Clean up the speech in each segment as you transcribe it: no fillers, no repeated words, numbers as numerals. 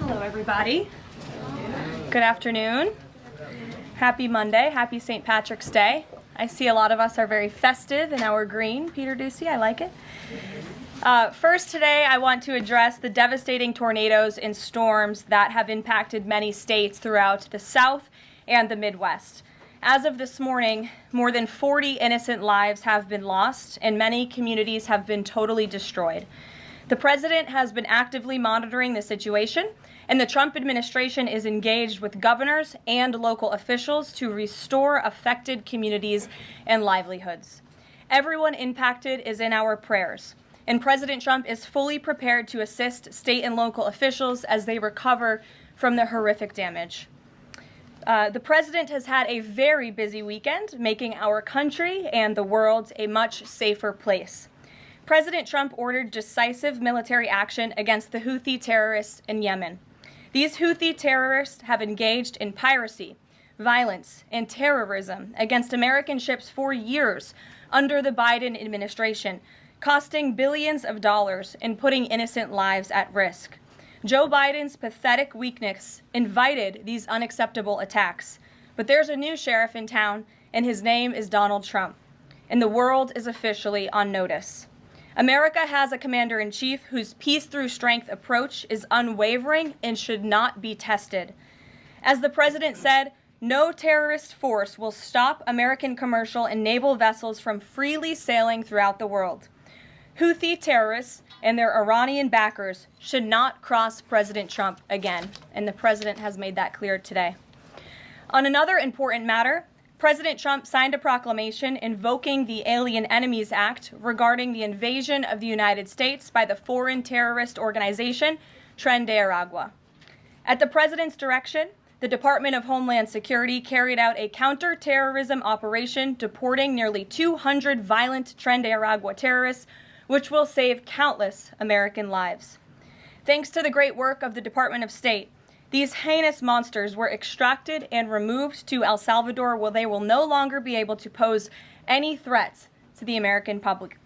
Hello, everybody. Good afternoon. Happy Monday. Happy St. Patrick's Day. I see a lot of us are very festive in our green. Peter Ducey, I like it. First today, I want to address the devastating tornadoes and storms that have impacted many states throughout the South and the Midwest. As of this morning, more than 40 innocent lives have been lost, and many communities have been totally destroyed. The president has been actively monitoring the situation, and the Trump administration is engaged with governors and local officials to restore affected communities and livelihoods. Everyone impacted is in our prayers, and President Trump is fully prepared to assist state and local officials as they recover from the horrific damage. The president has had a very busy weekend, making our country and the world a much safer place. President Trump ordered decisive military action against the Houthi terrorists in Yemen. These Houthi terrorists have engaged in piracy, violence, and terrorism against American ships for years under the Biden administration, costing billions of dollars and putting innocent lives at risk. Joe Biden's pathetic weakness invited these unacceptable attacks. But there's a new sheriff in town, and his name is Donald Trump. And the world is officially on notice. America has a commander-in-chief whose peace-through-strength approach is unwavering and should not be tested. As the president said, no terrorist force will stop American commercial and naval vessels from freely sailing throughout the world. Houthi terrorists and their Iranian backers should not cross President Trump again, and the president has made that clear today. On another important matter, President Trump signed a proclamation invoking the Alien Enemies Act regarding the invasion of the United States by the foreign terrorist organization Tren de Aragua. At the president's direction, the Department of Homeland Security carried out a counter-terrorism operation deporting nearly 200 violent Tren de Aragua terrorists, which will save countless American lives. Thanks to the great work of the Department of State, these heinous monsters were extracted and removed to El Salvador, where they will no longer be able to pose any threats to the American public.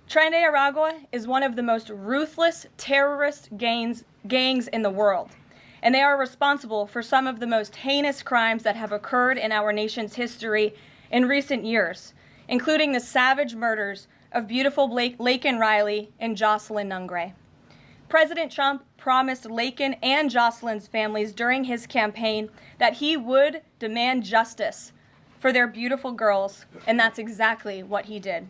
Tren de Aragua is one of the most ruthless terrorist gangs in the world, and they are responsible for some of the most heinous crimes that have occurred in our nation's history in recent years, including the savage murders of beautiful Laken Riley and Jocelyn Nungray. President Trump promised Laken and Jocelyn's families during his campaign that he would demand justice for their beautiful girls, and that's exactly what he did.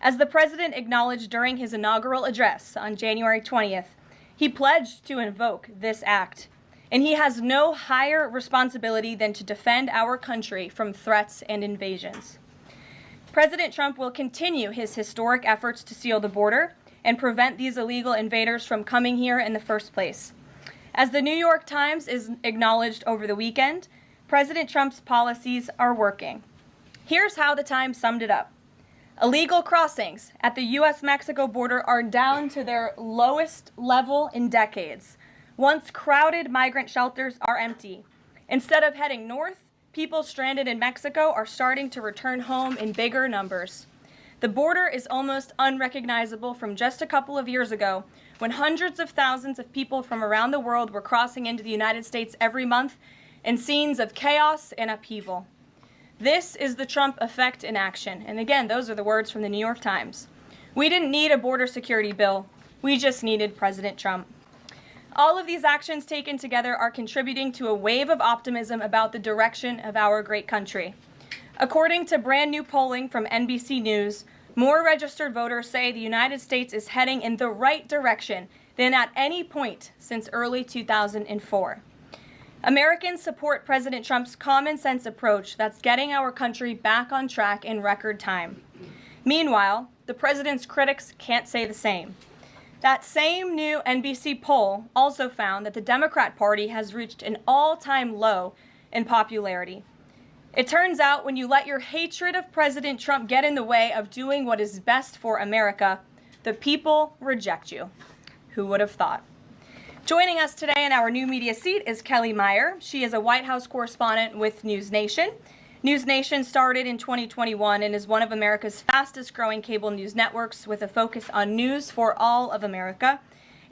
As the president acknowledged during his inaugural address on January 20th, he pledged to invoke this act, and he has no higher responsibility than to defend our country from threats and invasions. President Trump will continue his historic efforts to seal the border and prevent these illegal invaders from coming here in the first place. As the New York Times is acknowledged over the weekend, President Trump's policies are working. Here's how the Times summed it up. Illegal crossings at the U.S.-Mexico border are down to their lowest level in decades. Once crowded migrant shelters are empty. Instead of heading north, people stranded in Mexico are starting to return home in bigger numbers. The border is almost unrecognizable from just a couple of years ago, when hundreds of thousands of people from around the world were crossing into the United States every month in scenes of chaos and upheaval. This is the Trump effect in action. And again, those are the words from the New York Times. We didn't need a border security bill. We just needed President Trump. All of these actions taken together are contributing to a wave of optimism about the direction of our great country. According to brand new polling from NBC News, more registered voters say the United States is heading in the right direction than at any point since early 2004. Americans support President Trump's common sense approach that's getting our country back on track in record time. Meanwhile, the president's critics can't say the same. That same new NBC poll also found that the Democrat Party has reached an all-time low in popularity. It turns out when you let your hatred of President Trump get in the way of doing what is best for America, the people reject you. Who would have thought? Joining us today in our new media seat is Kelly Meyer. She is a White House correspondent with News Nation. News Nation started in 2021 and is one of America's fastest growing cable news networks with a focus on news for all of America.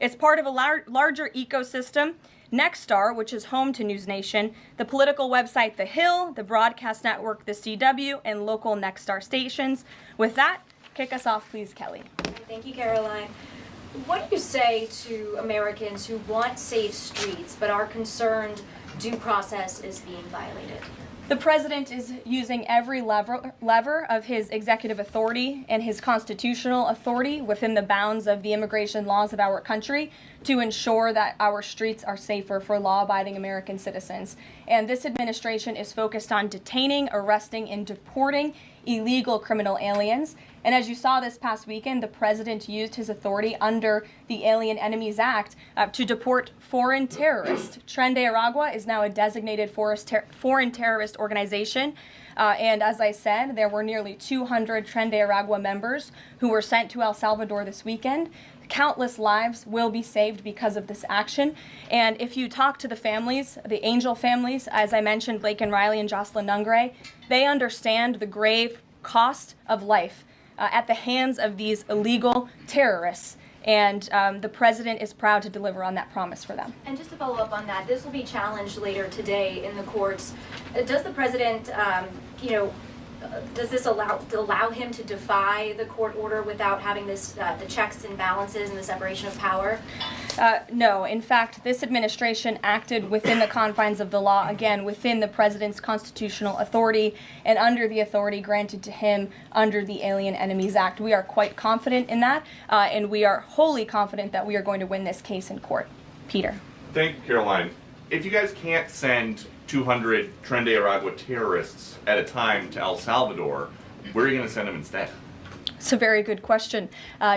It's part of a larger ecosystem. Nexstar, which is home to News Nation, the political website The Hill, the broadcast network The CW, and local Nexstar stations. With that, kick us off, please, Kelly. Thank you, Karoline. What do you say to Americans who want safe streets but are concerned due process is being violated? The president is using every lever of his executive authority and his constitutional authority within the bounds of the immigration laws of our country to ensure that our streets are safer for law-abiding American citizens. And this administration is focused on detaining, arresting, and deporting illegal criminal aliens. And as you saw this past weekend, the president used his authority under the Alien Enemies Act to deport foreign terrorists. Tren de Aragua is now a designated foreign terrorist organization. And as I said, there were nearly 200 Tren de Aragua members who were sent to El Salvador this weekend. Countless lives will be saved because of this action. And if you talk to the families, the Angel families, as I mentioned, Blake and Riley and Jocelyn Nungray, they understand the grave cost of life at the hands of these illegal terrorists. And the president is proud to deliver on that promise for them. And just to follow up on that, this will be challenged later today in the courts. Does the president, does this allow him to defy the court order without having this the checks and balances and the separation of power? No. In fact, this administration acted within the confines of the law, again, within the president's constitutional authority and under the authority granted to him under the Alien Enemies Act. We are quite confident in that, and we are wholly confident that we are going to win this case in court. Peter. Thank you, Caroline. If you guys can't send 200 Tren de Aragua terrorists at a time to El Salvador, where are you going to send them instead? It's a very good question.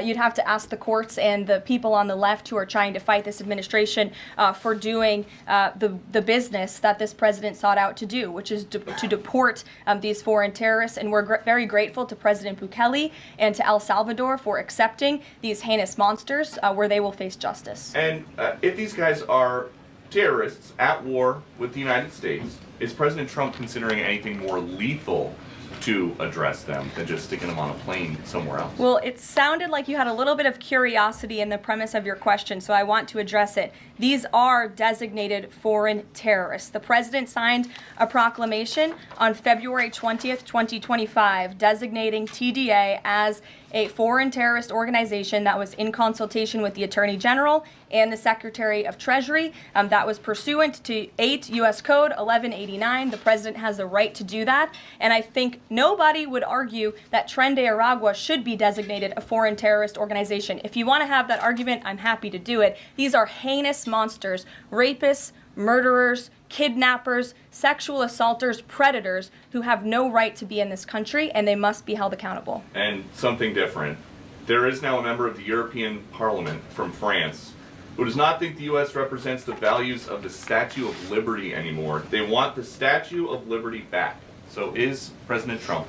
You'd have to ask the courts and the people on the left who are trying to fight this administration for doing the business that this president sought out to do, which is to deport these foreign terrorists. And we're very grateful to President Bukele and to El Salvador for accepting these heinous monsters where they will face justice. And if these guys are terrorists at war with the United States, is President Trump considering anything more lethal to address them than just sticking them on a plane somewhere else? Well, it sounded like you had a little bit of curiosity in the premise of your question, so I want to address it. These are designated foreign terrorists. The president signed a proclamation on February 20th, 2025, designating TDA as a foreign terrorist organization that was in consultation with the Attorney General and the Secretary of Treasury. That was pursuant to 8 U.S. Code 1189. The president has the right to do that. And I think nobody would argue that Tren de Aragua should be designated a foreign terrorist organization. If you want to have that argument, I'm happy to do it. These are heinous monsters, rapists, murderers, kidnappers, sexual assaulters, predators who have no right to be in this country, and they must be held accountable. And something different. There is now a member of the European Parliament from France who does not think the U.S. represents the values of the Statue of Liberty anymore. They want the Statue of Liberty back. So is President Trump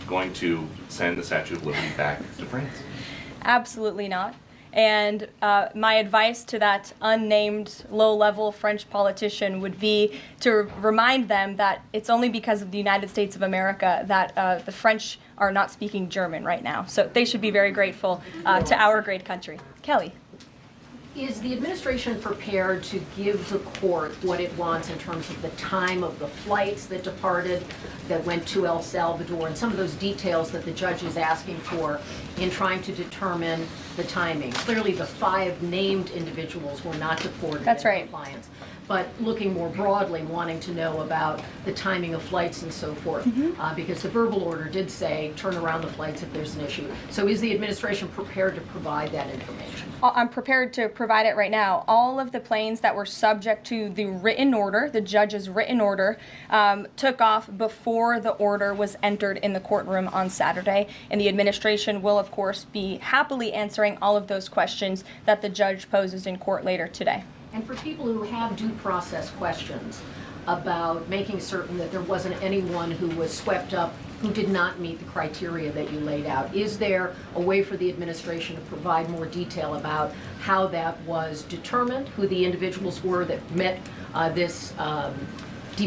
going to send the Statue of Liberty back to France? Absolutely not. And my advice to that unnamed low-level French politician would be to remind them that it's only because of the United States of America that the French are not speaking German right now. So they should be very grateful to our great country. Kelly. Is the administration prepared to give the court what it wants in terms of the time of the flights that departed, that went to El Salvador, and some of those details that the judge is asking for in trying to determine the timing? Clearly, the 5 named individuals were not deported. That's right. In compliance. But looking more broadly, wanting to know about the timing of flights and so forth, because the verbal order did say turn around the flights if there's an issue. So is the administration prepared to provide that information? I'm prepared to provide it right now. All of the planes that were subject to the written order, the judge's written order, took off before the order was entered in the courtroom on Saturday. And the administration will, of course, be happily answering all of those questions that the judge poses in court later today. And for people who have due process questions about making certain that there wasn't anyone who was swept up who did not meet the criteria that you laid out, is there a way for the administration to provide more detail about how that was determined, who the individuals were that met this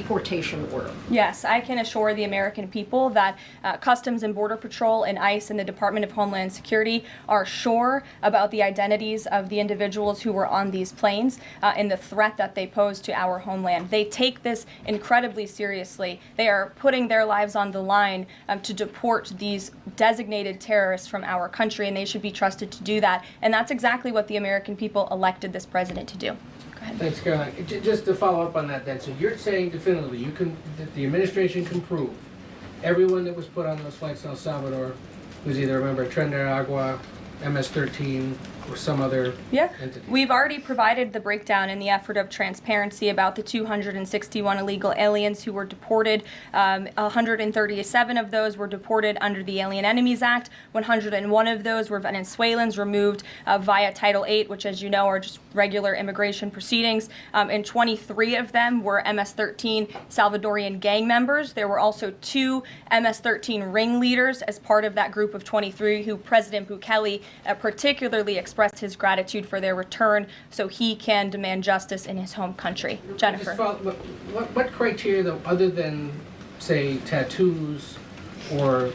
deportation order? Yes, I can assure the American people that Customs and Border Patrol and ICE and the Department of Homeland Security are sure about the identities of the individuals who were on these planes and the threat that they pose to our homeland. They take this incredibly seriously. They are putting their lives on the line to deport these designated terrorists from our country, and they should be trusted to do that. And that's exactly what the American people elected this president to do. Go ahead. Thanks, Caroline. Just to follow up on that then, so you're saying definitively that the administration can prove everyone that was put on those flights to El Salvador was either a member of Tren de Aragua, MS-13, or some other entity? We've already provided the breakdown in the effort of transparency about the 261 illegal aliens who were deported. 137 of those were deported under the Alien Enemies Act. 101 of those were Venezuelans removed via Title VIII, which, as you know, are just regular immigration proceedings. And 23 of them were MS-13 Salvadorian gang members. There were also 2 MS-13 ringleaders as part of that group of 23 who President Bukele particularly expressed his gratitude for their return so he can demand justice in his home country. Jennifer. What criteria, though, other than, say, tattoos or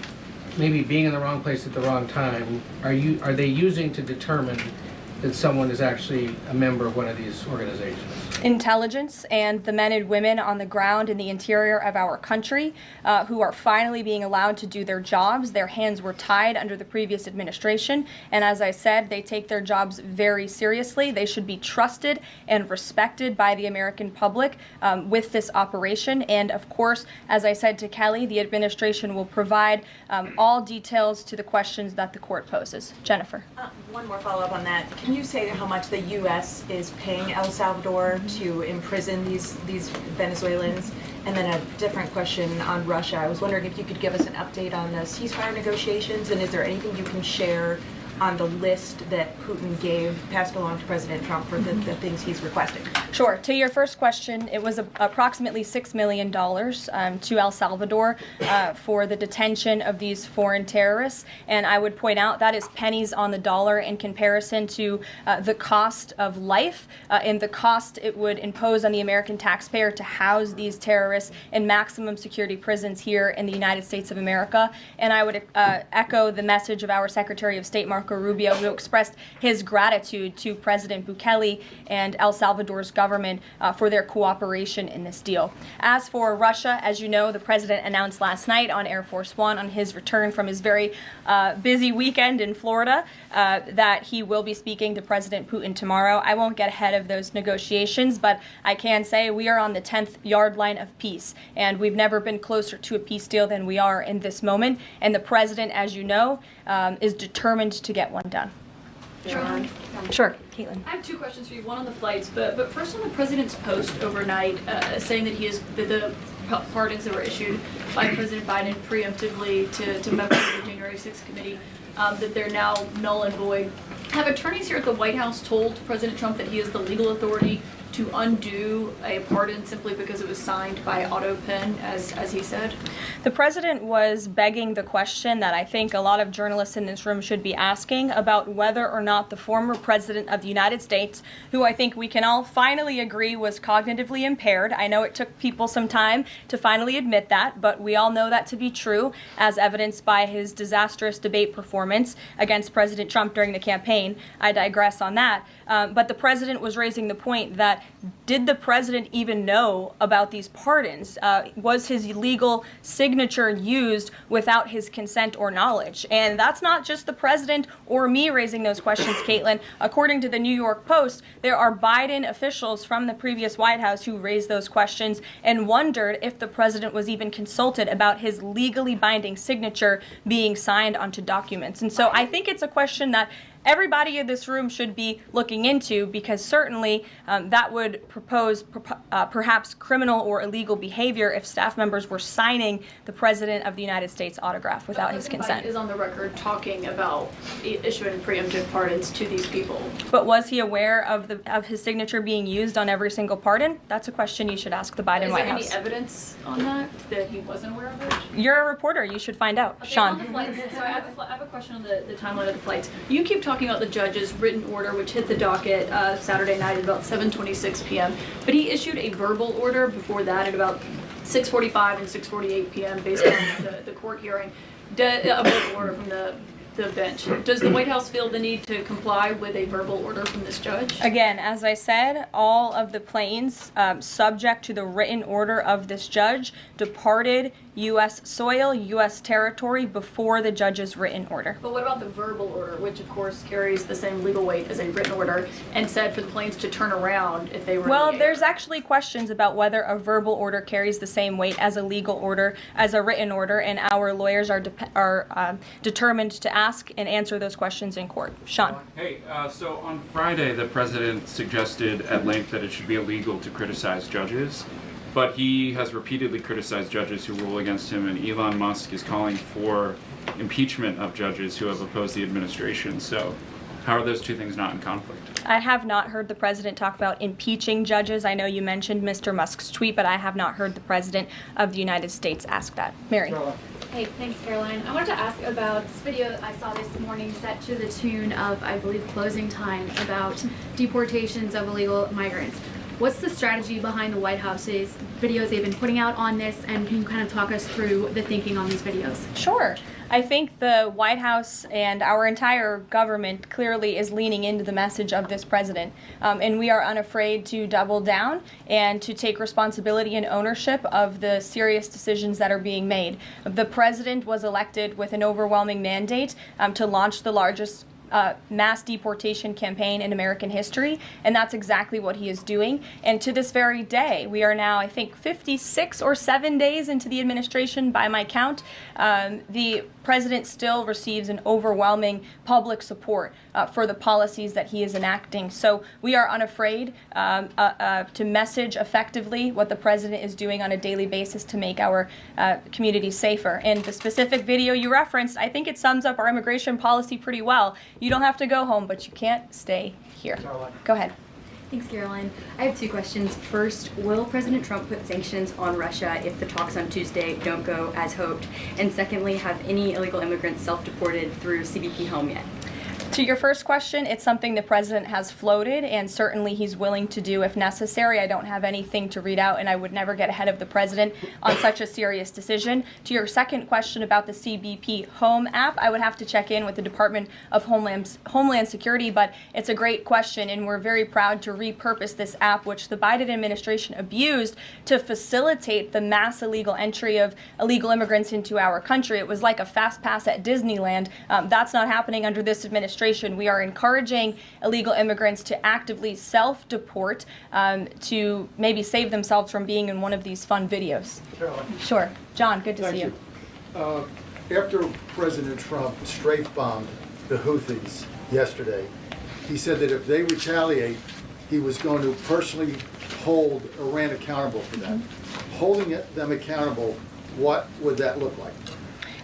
maybe being in the wrong place at the wrong time, are they using to determine that someone is actually a member of one of these organizations? Intelligence and the men and women on the ground in the interior of our country who are finally being allowed to do their jobs. Their hands were tied under the previous administration, and as I said, they take their jobs very seriously. They should be trusted and respected by the American public with this operation, and of course, as I said to Kelly, the administration will provide all details to the questions that the court poses. Jennifer. One more follow-up on that. Can you say how much the U.S. is paying El Salvador to imprison these Venezuelans? And then a different question on Russia. I was wondering if you could give us an update on the ceasefire negotiations, and is there anything you can share on the list that Putin passed along to President Trump for the things he's requesting? Sure. To your first question, it was approximately $6 million to El Salvador for the detention of these foreign terrorists. And I would point out that is pennies on the dollar in comparison to the cost of life and the cost it would impose on the American taxpayer to house these terrorists in maximum security prisons here in the United States of America. And I would echo the message of our Secretary of State, Marco Rubio, who expressed his gratitude to President Bukele and El Salvador's government for their cooperation in this deal. As for Russia, as you know, the president announced last night on Air Force One on his return from his very busy weekend in Florida that he will be speaking to President Putin tomorrow. I won't get ahead of those negotiations, but I can say we are on the 10th yard line of peace, and we've never been closer to a peace deal than we are in this moment. And the president, as you know, is determined to get one done. Sure, Caitlin. I have 2 questions for you. One on the flights, but first on the president's post overnight, saying that he is the pardons that were issued by President Biden preemptively to members of the January 6th committee, that they're now null and void. Have attorneys here at the White House told President Trump that he has the legal authority to undo a pardon simply because it was signed by auto pen, as he said? The president was begging the question that I think a lot of journalists in this room should be asking about whether or not the former president of the United States, who I think we can all finally agree was cognitively impaired. I know it took people some time to finally admit that, but we all know that to be true, as evidenced by his disastrous debate performance against President Trump during the campaign. I digress on that. But the president was raising the point that did the president even know about these pardons? Was his legal signature used without his consent or knowledge? And that's not just the president or me raising those questions, Caitlin. According to the New York Post, there are Biden officials from the previous White House who raised those questions and wondered if the president was even consulted about his legally binding signature being signed onto documents. And so I think it's a question that everybody in this room should be looking into, because certainly that would propose perhaps criminal or illegal behavior if staff members were signing the President of the United States autograph without his consent. Biden is on the record talking about issuing preemptive pardons to these people. But was he aware of his signature being used on every single pardon? That's a question you should ask the Biden White House. Is there any evidence on that he wasn't aware of it? You're a reporter. You should find out. Okay, Sean. on the flights, so I have a question on the timeline of the flights. You keep talking talking about the judge's written order, which hit the docket Saturday night at about 7:26 p.m. But he issued a verbal order before that at about 6:45 and 6:48 p.m. based on the court hearing. A verbal order from the bench. Does the White House feel the need to comply with a verbal order from this judge? Again, as I said, all of the planes subject to the written order of this judge departed U.S. soil, U.S. territory before the judge's written order. But what about the verbal order, which of course carries the same legal weight as a written order, and said for the planes to turn around if they were Well, in the air? there's actually questions about whether a verbal order carries the same weight as a legal order, as a written order, and our lawyers are determined to ask and answer those questions in court. Sean. Hey, so on Friday, the president suggested at length that it should be illegal to criticize judges, but he has repeatedly criticized judges who rule against him, and Elon Musk is calling for impeachment of judges who have opposed the administration. So how are those two things not in conflict? I have not heard the president talk about impeaching judges. I know you mentioned Mr. Musk's tweet, but I have not heard the president of the United States ask that. Mary. Hey, thanks, Caroline. I wanted to ask about this video I saw this morning set to the tune of, I believe, Closing Time about deportations of illegal migrants. What's the strategy behind the White House's videos they've been putting out on this, and can you kind of talk us through the thinking on these videos? Sure. I think the White House and our entire government clearly is leaning into the message of this president. And we are unafraid to double down and to take responsibility and ownership of the serious decisions that are being made. The president was elected with an overwhelming mandate to launch the largest mass deportation campaign in American history, and that's exactly what he is doing. And to this very day, we are now, I think, 56 or 7 days into the administration by my count. The president still receives an overwhelming public support for the policies that he is enacting. So we are unafraid to message effectively what the president is doing on a daily basis to make our communities safer. And the specific video you referenced, I think it sums up our immigration policy pretty well. You don't have to go home, but you can't stay here. Go ahead. Thanks, Caroline. I have two questions. First, will President Trump put sanctions on Russia if the talks on Tuesday don't go as hoped? And secondly, have any illegal immigrants self-deported through CBP home yet? To your first question, it's something the president has floated, and certainly he's willing to do if necessary. I don't have anything to read out, and I would never get ahead of the president on such a serious decision. To your second question about the CBP Home app, I would have to check in with the Department of Homeland Security, but it's a great question, and we're very proud to repurpose this app, which the Biden administration abused to facilitate the mass illegal entry of illegal immigrants into our country. It was like a fast pass at Disneyland. That's not happening under this administration. We are encouraging illegal immigrants to actively self-deport to maybe save themselves from being in one of these fun videos. Caroline. Sure. John, good to see you. After President Trump strafe-bombed the Houthis yesterday, he said that if they retaliate, he was going to personally hold Iran accountable for that. Holding them accountable, what would that look like?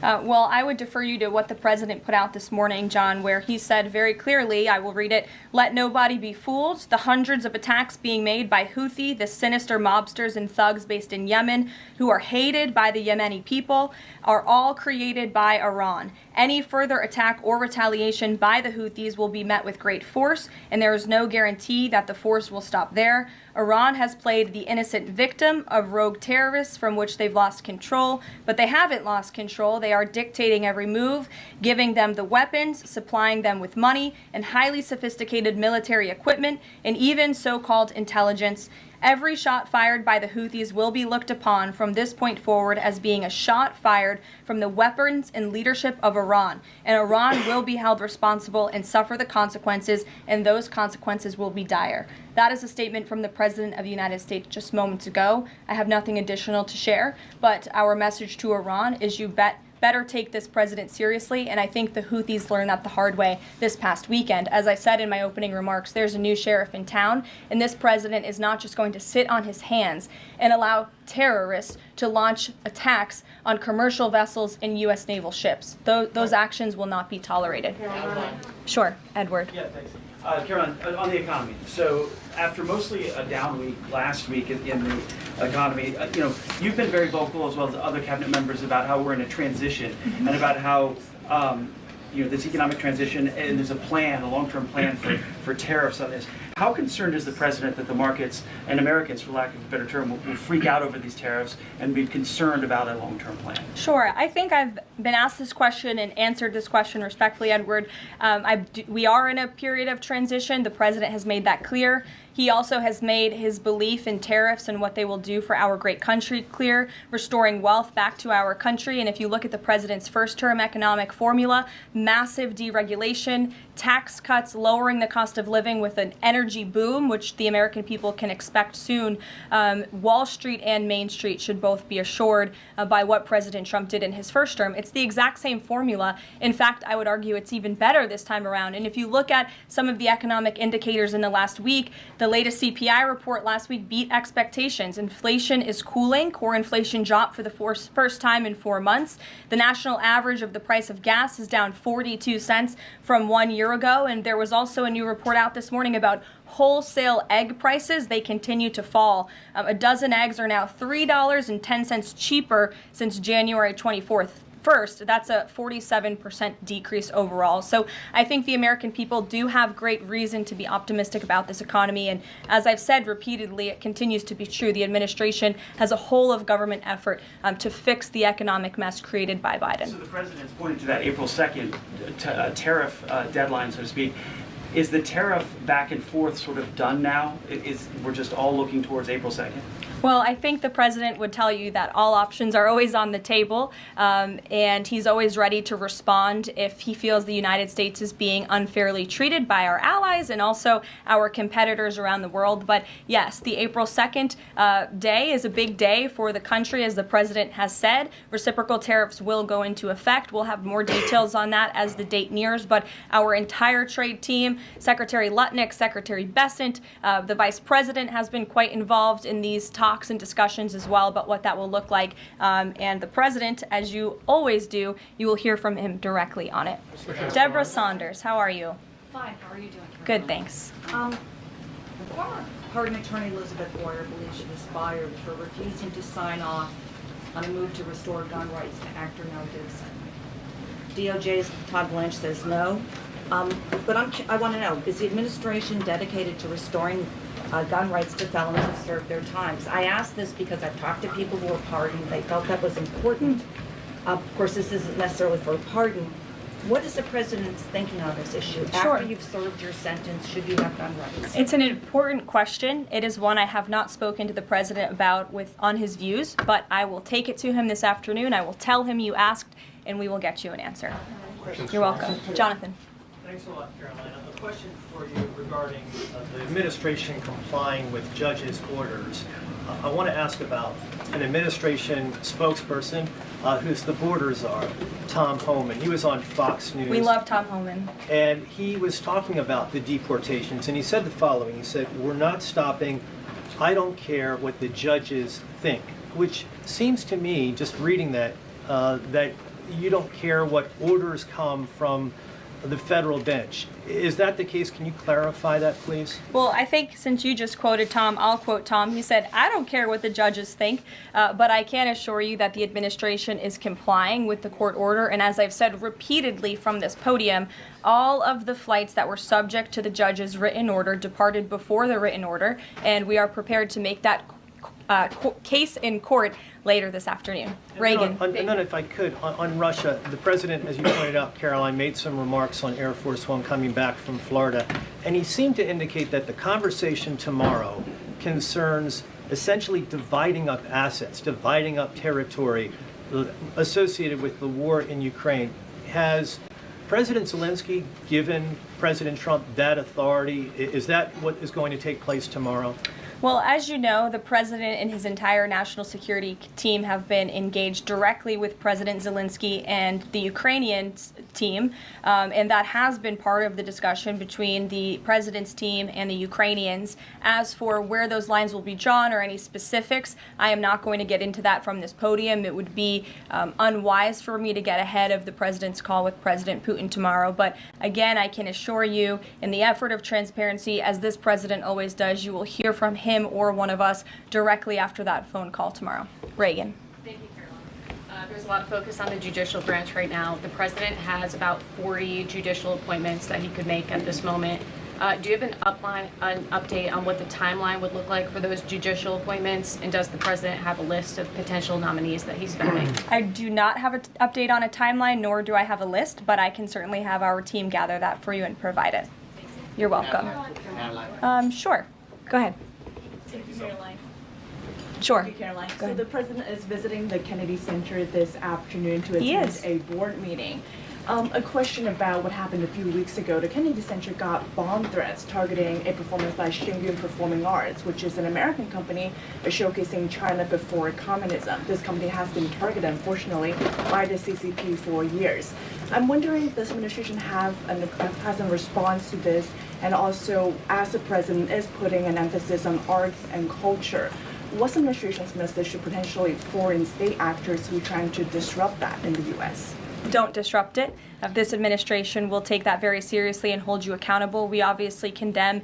Well, I would defer you to what the president put out this morning, John, where he said very clearly, I will read it, "Let nobody be fooled. The hundreds of attacks being made by Houthi, the sinister mobsters and thugs based in Yemen, who are hated by the Yemeni people, are all created by Iran. Any further attack or retaliation by the Houthis will be met with great force, and there is no guarantee that the force will stop there. Iran has played the innocent victim of rogue terrorists from which they've lost control, but they haven't lost control. They are dictating every move, giving them the weapons, supplying them with money and highly sophisticated military equipment, and even so-called intelligence. Every shot fired by the Houthis will be looked upon from this point forward as being a shot fired from the weapons and leadership of Iran. And Iran will be held responsible and suffer the consequences, and those consequences will be dire." That is a statement from the President of the United States just moments ago. I have nothing additional to share, but our message to Iran is you better take this president seriously, and I think the Houthis learned that the hard way this past weekend. As I said in my opening remarks, there's a new sheriff in town, and this president is not just going to sit on his hands and allow terrorists to launch attacks on commercial vessels and U.S. naval ships. Those actions will not be tolerated. Sure, Edward. Yeah, thanks. Caroline, on the economy. So after mostly a down week last week in the economy, you've been very vocal as well as other cabinet members about how we're in a transition and about how this economic transition, and there's a plan, a long-term plan for tariffs on this. How concerned is the president that the markets and Americans, for lack of a better term, will freak out over these tariffs and be concerned about a long-term plan? Sure. I think I've been asked this question and answered this question respectfully, Edward. We are in a period of transition. The president has made that clear. He also has made his belief in tariffs and what they will do for our great country clear, restoring wealth back to our country. And if you look at the president's first-term economic formula, massive deregulation, tax cuts, lowering the cost of living with an energy boom, which the American people can expect soon. Wall Street and Main Street should both be assured by what President Trump did in his first term. It's the exact same formula. In fact, I would argue it's even better this time around. And if you look at some of the economic indicators in the last week, the latest CPI report last week beat expectations. Inflation is cooling. Core inflation dropped for the first time in 4 months. The national average of the price of gas is down 42 cents from 1 year ago. And there was also a new report out this morning about wholesale egg prices. They continue to fall. A dozen eggs are now $3.10 cheaper since January 24th. First, that's a 47% decrease overall. So I think the American people do have great reason to be optimistic about this economy. And as I've said repeatedly, it continues to be true. The administration has a whole of government effort to fix the economic mess created by Biden. So the president's pointing to that April 2nd tariff deadline, so to speak. Is the tariff back and forth sort of done now? We're just all looking towards April 2nd? Well, I think the president would tell you that all options are always on the table, and he's always ready to respond if he feels the United States is being unfairly treated by our allies and also our competitors around the world. But yes, the April 2nd day is a big day for the country, as the president has said. Reciprocal tariffs will go into effect. We'll have more details on that as the date nears, but our entire trade team, Secretary Lutnick, Secretary Bessent, the vice president has been quite involved in these talks and discussions as well about what that will look like. And the president, as you always do, you will hear from him directly on it. Deborah Saunders, how are you? Fine. How are you doing? Good, thanks. Former pardon attorney Elizabeth Boyer believes she was fired for refusing to sign off on a move to restore gun rights to actor Mel Gibson. DOJ's Todd Blanche says no. But I want to know, is the administration dedicated to restoring gun rights to felons who served their times? I ask this because I've talked to people who were pardoned. They felt that was important. Of course, this isn't necessarily for a pardon. What is the president's thinking on this issue? Sure. After you've served your sentence, should you have gun rights? It's an important question. It is one I have not spoken to the president about on his views, but I will take it to him this afternoon. I will tell him you asked, and we will get you an answer. You're welcome. Jonathan. Thanks a lot, Caroline. A question for you regarding the administration complying with judges' orders. I want to ask about an administration spokesperson who's the border czar, Tom Homan. He was on Fox News. We love Tom Homan. And he was talking about the deportations, and he said the following. He said, "We're not stopping. I don't care what the judges think," which seems to me, just reading that, that you don't care what orders come from the federal bench. Is that the case? Can you clarify that, please? Well, I think since you just quoted Tom, I'll quote Tom. He said, "I don't care what the judges think, but I can assure you that the administration is complying with the court order." And as I've said repeatedly from this podium, all of the flights that were subject to the judge's written order departed before the written order, and we are prepared to make that case in court later this afternoon. Reagan. And then if I could, on Russia, the president, as you pointed out, Caroline, made some remarks on Air Force One coming back from Florida, and he seemed to indicate that the conversation tomorrow concerns essentially dividing up assets, dividing up territory associated with the war in Ukraine. Has President Zelensky given President Trump that authority? Is that what is going to take place tomorrow? Well, as you know, the president and his entire national security team have been engaged directly with President Zelensky and the Ukrainian team, and that has been part of the discussion between the president's team and the Ukrainians. As for where those lines will be drawn or any specifics, I am not going to get into that from this podium. It would be unwise for me to get ahead of the president's call with President Putin tomorrow. But again, I can assure you, in the effort of transparency, as this president always does, you will hear from him or one of us directly after that phone call tomorrow. Reagan. Thank you, Caroline. There's a lot of focus on the judicial branch right now. The president has about 40 judicial appointments that he could make at this moment. Do you have an update on what the timeline would look like for those judicial appointments? And does the president have a list of potential nominees that he's vetting? I do not have an update on a timeline, nor do I have a list, but I can certainly have our team gather that for you and provide it. You're welcome. Sure. Go ahead. Thank you, Caroline. Sure. Thank you, Caroline. Go So ahead. the president is visiting the Kennedy Center this afternoon to He attend is. a board meeting. A question about what happened a few weeks ago. The Kennedy Center got bomb threats targeting a performance by Shingun Performing Arts, which is an American company showcasing China before communism. This company has been targeted, unfortunately, by the CCP for years. I'm wondering if this administration has a response to this, and also as the president is putting an emphasis on arts and culture, what's the administration's message to potentially foreign state actors who are trying to disrupt that in the U.S.? Don't disrupt it. This administration will take that very seriously and hold you accountable. We obviously condemn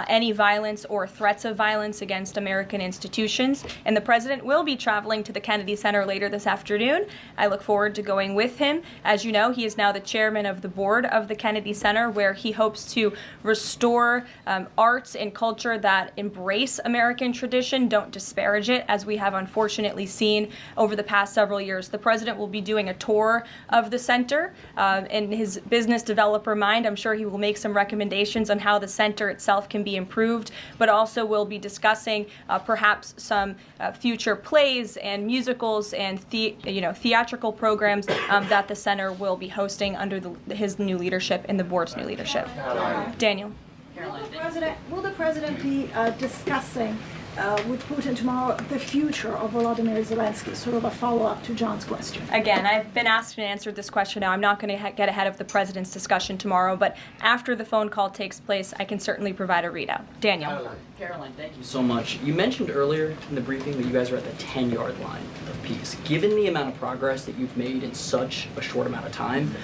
any violence or threats of violence against American institutions. And the president will be traveling to the Kennedy Center later this afternoon. I look forward to going with him. As you know, he is now the chairman of the board of the Kennedy Center, where he hopes to restore arts and culture that embrace American tradition, don't disparage it, as we have unfortunately seen over the past several years. The president will be doing a tour of the center. In his business developer mind, I'm sure he will make some recommendations on how the center itself can be improved, but also we'll be discussing perhaps some future plays and musicals and theatrical programs that the center will be hosting under his new leadership and the board's new leadership. Daniel. Will the president be discussing with Putin tomorrow the future of Volodymyr Zelensky, sort of a follow-up to John's question? Again, I've been asked and answered this question now. I'm not going to get ahead of the president's discussion tomorrow, but after the phone call takes place, I can certainly provide a readout. Daniel. Caroline, thank you so much. You mentioned earlier in the briefing that you guys are at the 10-yard line of peace. Given the amount of progress that you've made in such a short amount of time,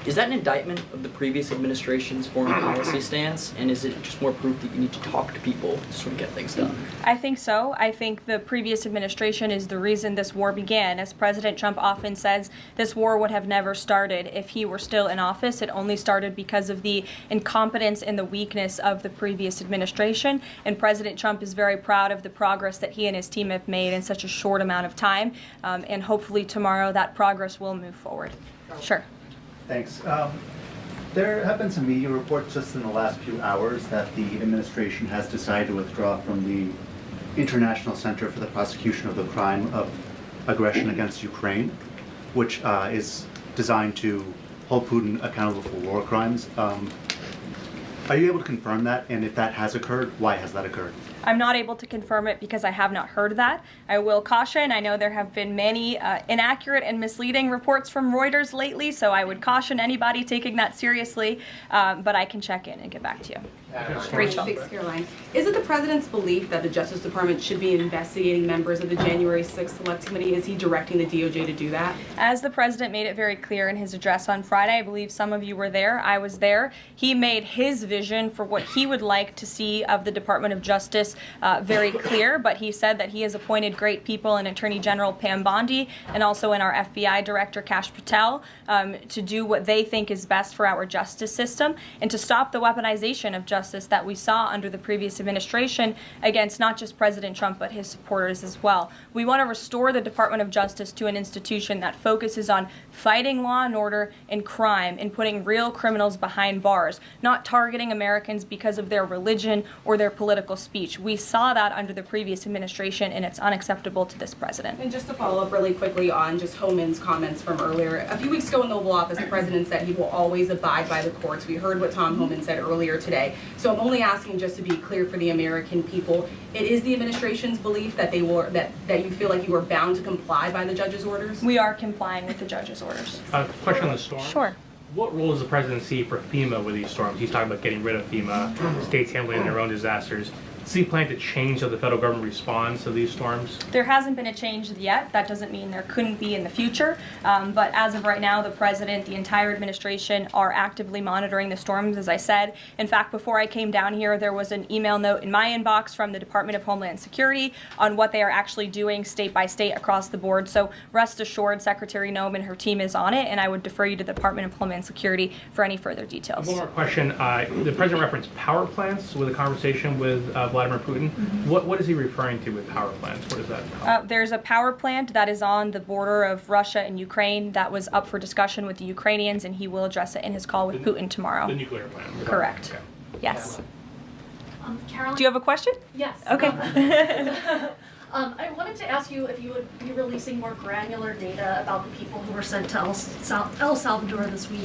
is that an indictment of the previous administration's foreign policy stance, and is it just more proof that you need to talk to people to sort of get things done? I think so. I think the previous administration is the reason this war began. As President Trump often says, this war would have never started if he were still in office. It only started because of the incompetence and the weakness of the previous administration. And President Trump is very proud of the progress that he and his team have made in such a short amount of time. And hopefully tomorrow that progress will move forward. Sure. Thanks. There have been some media reports just in the last few hours that the administration has decided to withdraw from the International Center for the Prosecution of the Crime of Aggression against Ukraine, which is designed to hold Putin accountable for war crimes. Are you able to confirm that? And if that has occurred, why has that occurred? I'm not able to confirm it because I have not heard that. I will caution, I know there have been many inaccurate and misleading reports from Reuters lately, so I would caution anybody taking that seriously, but I can check in and get back to you. Rachel. Thanks, Caroline. Is it the president's belief that the Justice Department should be investigating members of the January 6th Select Committee? Is he directing the DOJ to do that? As the president made it very clear in his address on Friday, I believe some of you were there, I was there, he made his vision for what he would like to see of the Department of Justice very clear, but he said that he has appointed great people in Attorney General Pam Bondi and also in our FBI Director Kash Patel to do what they think is best for our justice system and to stop the weaponization of justice that we saw under the previous administration against not just President Trump but his supporters as well. We want to restore the Department of Justice to an institution that focuses on fighting law and order and crime and putting real criminals behind bars, not targeting Americans because of their religion or their political speech. We saw that under the previous administration, and it's unacceptable to this president. And just to follow up really quickly on just Homan's comments from earlier, a few weeks ago in the Oval Office, the president said he will always abide by the courts. We heard what Tom Homan said earlier today. So I'm only asking just to be clear for the American people. It is the administration's belief that that you feel like you are bound to comply by the judge's orders? We are complying with the judge's orders. Question on the storm. Sure. What role does the president see for FEMA with these storms? He's talking about getting rid of FEMA, states handling their own disasters. does he plan to change how the federal government responds to these storms? There hasn't been a change yet. That doesn't mean there couldn't be in the future. But as of right now, the president, the entire administration are actively monitoring the storms, as I said. In fact, before I came down here, there was an email note in my inbox from the Department of Homeland Security on what they are actually doing state by state across the board. So rest assured, Secretary Noem and her team is on it, and I would defer you to the Department of Homeland Security for any further details. One more question. The president referenced power plants with a conversation with Vladimir Putin. What is he referring to with power plants? What is that? There's a power plant that is on the border of Russia and Ukraine that was up for discussion with the Ukrainians, and he will address it in his call with Putin tomorrow. The nuclear plant. Correct. Okay. Yes. Caroline? Do you have a question? Yes. Okay. I wanted to ask you if you would be releasing more granular data about the people who were sent to El Salvador this week.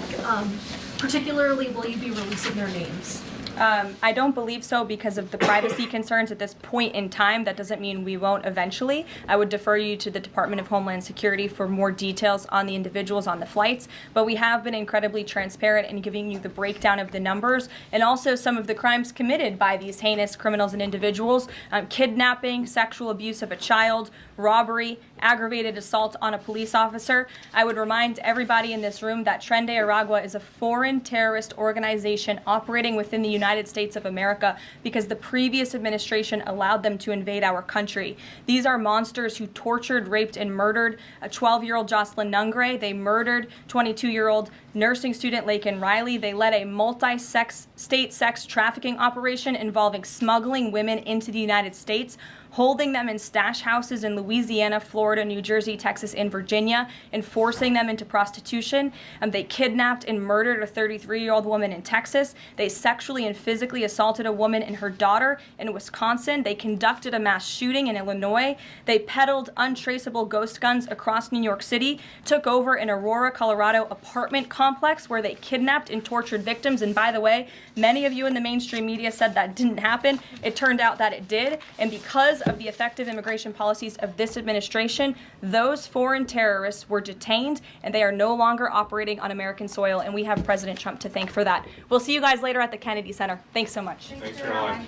Particularly, will you be releasing their names? I don't believe so because of the privacy concerns at this point in time. That doesn't mean we won't eventually. I would defer you to the Department of Homeland Security for more details on the individuals on the flights, but we have been incredibly transparent in giving you the breakdown of the numbers and also some of the crimes committed by these heinous criminals and individuals: kidnapping, sexual abuse of a child, robbery, aggravated assault on a police officer. I would remind everybody in this room that Tren de Aragua is a foreign terrorist organization operating within the United States of America because the previous administration allowed them to invade our country. These are monsters who tortured, raped, and murdered a 12-year-old Jocelyn Nungre. They murdered 22-year-old nursing student Laken Riley. They led a multi-state sex trafficking operation involving smuggling women into the United States, holding them in stash houses in Louisiana, Florida, New Jersey, Texas, and Virginia, and forcing them into prostitution. They kidnapped and murdered a 33-year-old woman in Texas. They sexually and physically assaulted a woman and her daughter in Wisconsin. They conducted a mass shooting in Illinois. They peddled untraceable ghost guns across New York City, took over an Aurora, Colorado apartment complex where they kidnapped and tortured victims. And by the way, many of you in the mainstream media said that didn't happen. It turned out that it did. And because of the effective immigration policies of this administration, those foreign terrorists were detained and they are no longer operating on American soil, and we have President Trump to thank for that. We'll see you guys later at the Kennedy Center. Thanks so much. Thanks, Caroline.